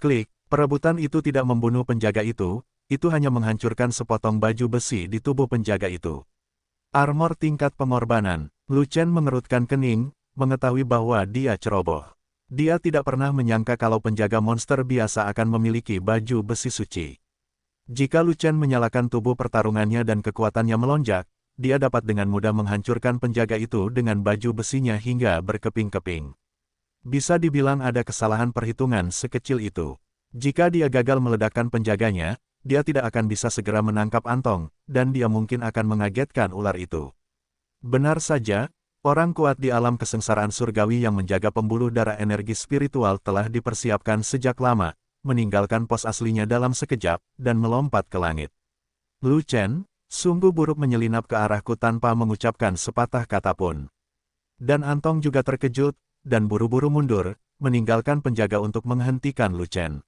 Klik, perebutan itu tidak membunuh penjaga itu hanya menghancurkan sepotong baju besi di tubuh penjaga itu. Armor tingkat pengorbanan. Lu Chen mengerutkan kening, mengetahui bahwa dia ceroboh. Dia tidak pernah menyangka kalau penjaga monster biasa akan memiliki baju besi suci. Jika Lu Chen menyalakan tubuh pertarungannya dan kekuatannya melonjak, dia dapat dengan mudah menghancurkan penjaga itu dengan baju besinya hingga berkeping-keping. Bisa dibilang ada kesalahan perhitungan sekecil itu. Jika dia gagal meledakkan penjaganya, dia tidak akan bisa segera menangkap Antong, dan dia mungkin akan mengagetkan ular itu. Benar saja, orang kuat di alam kesengsaraan surgawi yang menjaga pembuluh darah energi spiritual telah dipersiapkan sejak lama, meninggalkan pos aslinya dalam sekejap, dan melompat ke langit. Lu Chen, sungguh buruk menyelinap ke arahku tanpa mengucapkan sepatah kata pun. Dan Antong juga terkejut, dan buru-buru mundur, meninggalkan penjaga untuk menghentikan Lu Chen.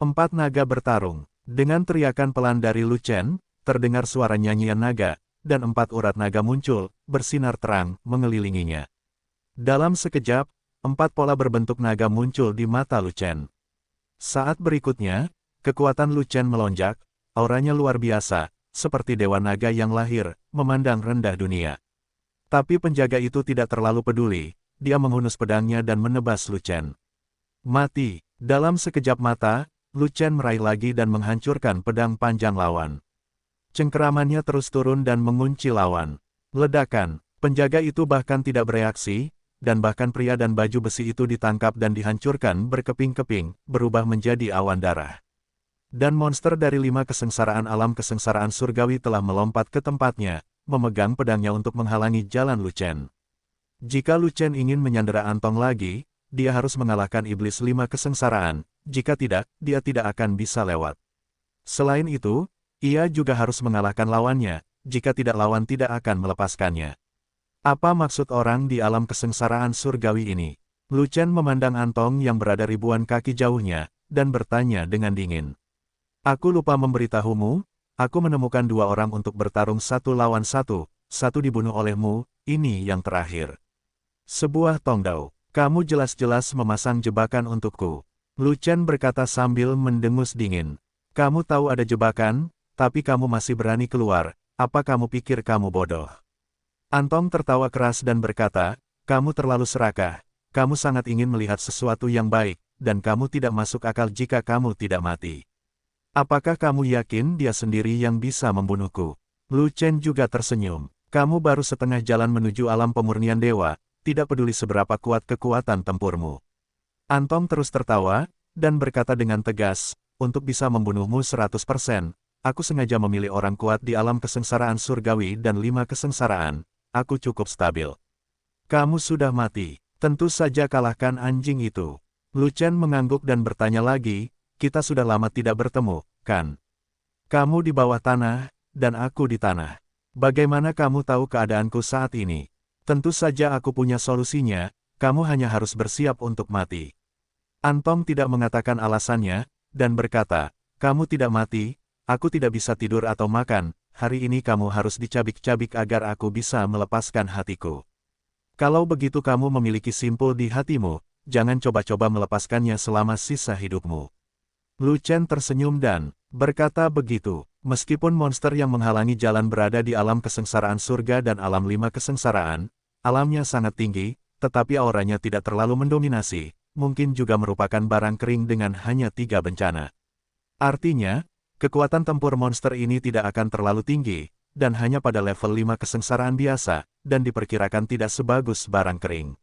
4 naga bertarung. Dengan teriakan pelan dari Lu Chen, terdengar suara nyanyian naga, dan 4 urat naga muncul, bersinar terang, mengelilinginya. Dalam sekejap, 4 pola berbentuk naga muncul di mata Lu Chen. Saat berikutnya, kekuatan Lu Chen melonjak, auranya luar biasa, seperti dewa naga yang lahir, memandang rendah dunia. Tapi penjaga itu tidak terlalu peduli, dia menghunus pedangnya dan menebas Lu Chen. Mati. Dalam sekejap mata, Lu Chen meraih lagi dan menghancurkan pedang panjang lawan. Cengkeramannya terus turun dan mengunci lawan. Ledakan. Penjaga itu bahkan tidak bereaksi, dan bahkan pria dan baju besi itu ditangkap dan dihancurkan berkeping-keping, berubah menjadi awan darah. Dan monster dari 5 kesengsaraan alam kesengsaraan surgawi telah melompat ke tempatnya, memegang pedangnya untuk menghalangi jalan Lu Chen. Jika Lu Chen ingin menyandera Antong lagi, dia harus mengalahkan iblis 5 kesengsaraan, jika tidak, dia tidak akan bisa lewat. Selain itu, ia juga harus mengalahkan lawannya, jika tidak lawan tidak akan melepaskannya. Apa maksud orang di alam kesengsaraan surgawi ini? Lu Chen memandang Antong yang berada ribuan kaki jauhnya, dan bertanya dengan dingin. Aku lupa memberitahumu, aku menemukan 2 orang untuk bertarung 1 lawan 1, 1 dibunuh olehmu, ini yang terakhir. Sebuah tongdao, kamu jelas-jelas memasang jebakan untukku. Lu Chen berkata sambil mendengus dingin. Kamu tahu ada jebakan, tapi kamu masih berani keluar, apa kamu pikir kamu bodoh? Antong tertawa keras dan berkata, kamu terlalu serakah, kamu sangat ingin melihat sesuatu yang baik, dan kamu tidak masuk akal jika kamu tidak mati. Apakah kamu yakin dia sendiri yang bisa membunuhku? Lu Chen juga tersenyum, kamu baru setengah jalan menuju alam pemurnian dewa, tidak peduli seberapa kuat kekuatan tempurmu. Antong terus tertawa, dan berkata dengan tegas, untuk bisa membunuhmu 100%, aku sengaja memilih orang kuat di alam kesengsaraan surgawi dan 5 kesengsaraan. Aku cukup stabil. Kamu sudah mati. Tentu saja kalahkan anjing itu. Lu Chen mengangguk dan bertanya lagi, kita sudah lama tidak bertemu, kan? Kamu di bawah tanah, dan aku di tanah. Bagaimana kamu tahu keadaanku saat ini? Tentu saja aku punya solusinya, kamu hanya harus bersiap untuk mati. Antong tidak mengatakan alasannya, dan berkata, kamu tidak mati, aku tidak bisa tidur atau makan. Hari ini kamu harus dicabik-cabik agar aku bisa melepaskan hatiku. Kalau begitu kamu memiliki simpul di hatimu, jangan coba-coba melepaskannya selama sisa hidupmu. Lu Chen tersenyum dan berkata begitu, meskipun monster yang menghalangi jalan berada di alam kesengsaraan surga dan alam 5 kesengsaraan, alamnya sangat tinggi, tetapi auranya tidak terlalu mendominasi, mungkin juga merupakan barang kering dengan hanya 3 bencana. Artinya, kekuatan tempur monster ini tidak akan terlalu tinggi, dan hanya pada level 5 kesengsaraan biasa, dan diperkirakan tidak sebagus barang kering.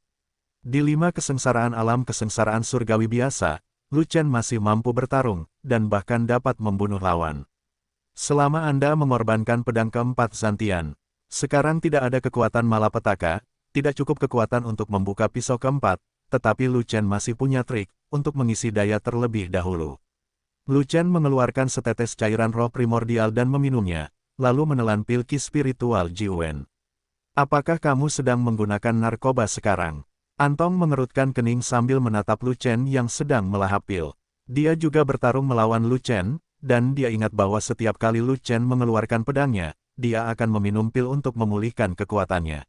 Di 5 kesengsaraan alam kesengsaraan surgawi biasa, Lu Chen masih mampu bertarung, dan bahkan dapat membunuh lawan. Selama Anda mengorbankan pedang keempat Zantian, sekarang tidak ada kekuatan malapetaka, tidak cukup kekuatan untuk membuka pisau keempat, tetapi Lu Chen masih punya trik, untuk mengisi daya terlebih dahulu. Lu Chen mengeluarkan setetes cairan roh primordial dan meminumnya, lalu menelan pil ki spiritual Jiwen. Apakah kamu sedang menggunakan narkoba sekarang? Antong mengerutkan kening sambil menatap Lu Chen yang sedang melahap pil. Dia juga bertarung melawan Lu Chen, dan dia ingat bahwa setiap kali Lu Chen mengeluarkan pedangnya, dia akan meminum pil untuk memulihkan kekuatannya.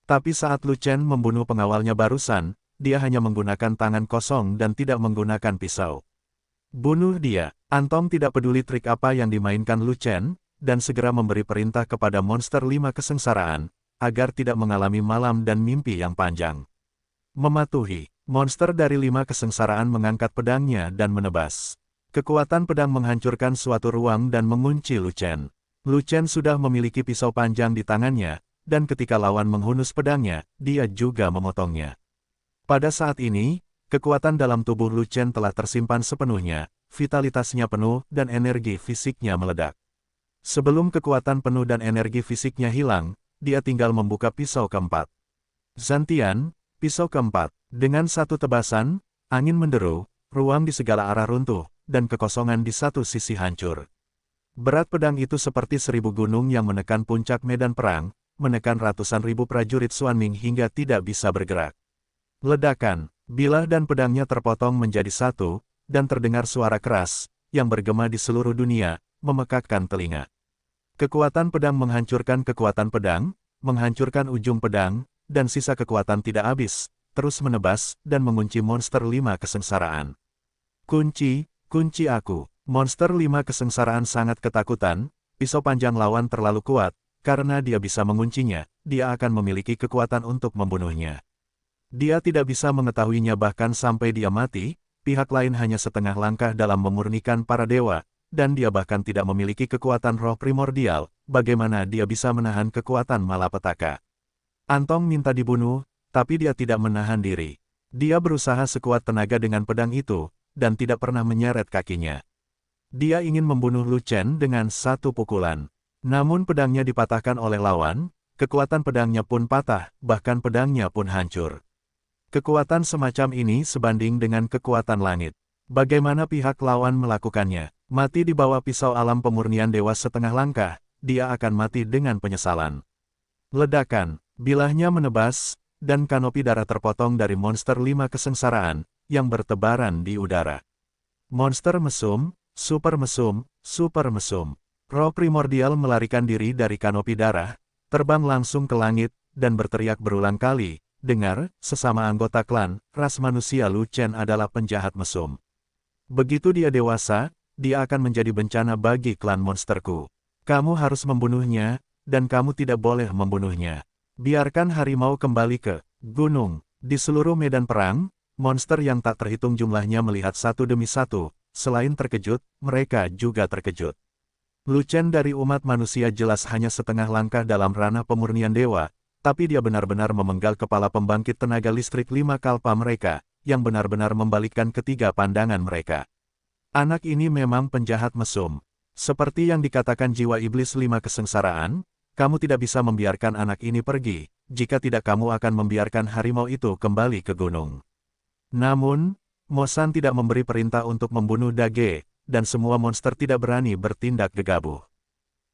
Tapi saat Lu Chen membunuh pengawalnya barusan, dia hanya menggunakan tangan kosong dan tidak menggunakan pisau. Bunuh dia. Antong tidak peduli trik apa yang dimainkan Lu Chen, dan segera memberi perintah kepada monster 5 kesengsaraan, agar tidak mengalami malam dan mimpi yang panjang. Mematuhi. Monster dari 5 kesengsaraan mengangkat pedangnya dan menebas. Kekuatan pedang menghancurkan suatu ruang dan mengunci Lu Chen. Lu Chen sudah memiliki pisau panjang di tangannya, dan ketika lawan menghunus pedangnya, dia juga memotongnya. Pada saat ini, kekuatan dalam tubuh Lu Chen telah tersimpan sepenuhnya, vitalitasnya penuh dan energi fisiknya meledak. Sebelum kekuatan penuh dan energi fisiknya hilang, dia tinggal membuka pisau keempat. Zantian, pisau keempat. Dengan satu tebasan, angin menderu, ruang di segala arah runtuh, dan kekosongan di satu sisi hancur. Berat pedang itu seperti 1000 gunung yang menekan puncak medan perang, menekan ratusan ribu prajurit Xuanming hingga tidak bisa bergerak. Ledakan, bilah dan pedangnya terpotong menjadi satu, dan terdengar suara keras, yang bergema di seluruh dunia, memekakkan telinga. Kekuatan pedang menghancurkan kekuatan pedang, menghancurkan ujung pedang, dan sisa kekuatan tidak habis, terus menebas, dan mengunci monster 5 kesengsaraan. Kunci aku. Monster 5 kesengsaraan sangat ketakutan, pisau panjang lawan terlalu kuat, karena dia bisa menguncinya, dia akan memiliki kekuatan untuk membunuhnya. Dia tidak bisa mengetahuinya bahkan sampai dia mati, pihak lain hanya setengah langkah dalam memurnikan para dewa, dan dia bahkan tidak memiliki kekuatan roh primordial, bagaimana dia bisa menahan kekuatan malapetaka. Antong minta dibunuh, tapi dia tidak menahan diri. Dia berusaha sekuat tenaga dengan pedang itu, dan tidak pernah menyeret kakinya. Dia ingin membunuh Lu Chen dengan satu pukulan. Namun pedangnya dipatahkan oleh lawan, kekuatan pedangnya pun patah, bahkan pedangnya pun hancur. Kekuatan semacam ini sebanding dengan kekuatan langit. Bagaimana pihak lawan melakukannya? Mati di bawah pisau alam pemurnian dewa setengah langkah, dia akan mati dengan penyesalan. Ledakan, bilahnya menebas, dan kanopi darah terpotong dari monster 5 kesengsaraan, yang bertebaran di udara. Monster mesum, super mesum, super mesum. Roh primordial melarikan diri dari kanopi darah, terbang langsung ke langit, dan berteriak berulang kali, dengar, sesama anggota klan, ras manusia Lu Chen adalah penjahat mesum. Begitu dia dewasa, dia akan menjadi bencana bagi klan monsterku. Kamu harus membunuhnya, dan kamu tidak boleh membunuhnya. Biarkan harimau kembali ke gunung. Di seluruh medan perang, monster yang tak terhitung jumlahnya melihat satu demi satu, selain terkejut, mereka juga terkejut. Lu Chen dari umat manusia jelas hanya setengah langkah dalam ranah pemurnian dewa, tapi dia benar-benar memenggal kepala pembangkit tenaga listrik 5 kalpa mereka, yang benar-benar membalikkan ketiga pandangan mereka. Anak ini memang penjahat mesum. Seperti yang dikatakan jiwa iblis 5 kesengsaraan, kamu tidak bisa membiarkan anak ini pergi, jika tidak kamu akan membiarkan harimau itu kembali ke gunung. Namun, Mo San tidak memberi perintah untuk membunuh Dage, dan semua monster tidak berani bertindak gegabah.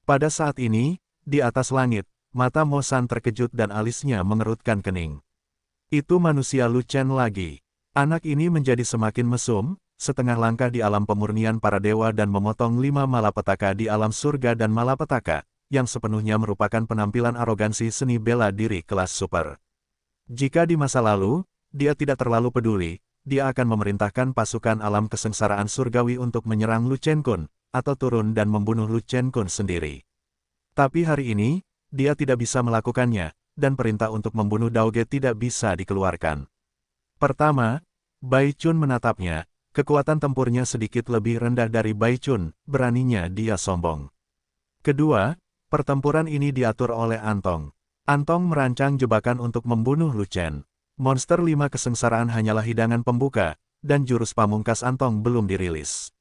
Pada saat ini, di atas langit, mata Mo San terkejut dan alisnya mengerutkan kening. Itu manusia Lu Chen lagi. Anak ini menjadi semakin mesum, setengah langkah di alam pemurnian para dewa dan memotong 5 malapetaka di alam surga dan malapetaka, yang sepenuhnya merupakan penampilan arogansi seni bela diri kelas super. Jika di masa lalu, dia tidak terlalu peduli, dia akan memerintahkan pasukan alam kesengsaraan surgawi untuk menyerang Lu Chen Kun, atau turun dan membunuh Lu Chen Kun sendiri. Tapi hari ini, dia tidak bisa melakukannya, dan perintah untuk membunuh Daoge tidak bisa dikeluarkan. Pertama, Bai Chun menatapnya, kekuatan tempurnya sedikit lebih rendah dari Bai Chun, beraninya dia sombong. Kedua, pertempuran ini diatur oleh Antong. Antong merancang jebakan untuk membunuh Lu Chen. Monster 5 kesengsaraan hanyalah hidangan pembuka, dan jurus pamungkas Antong belum dirilis.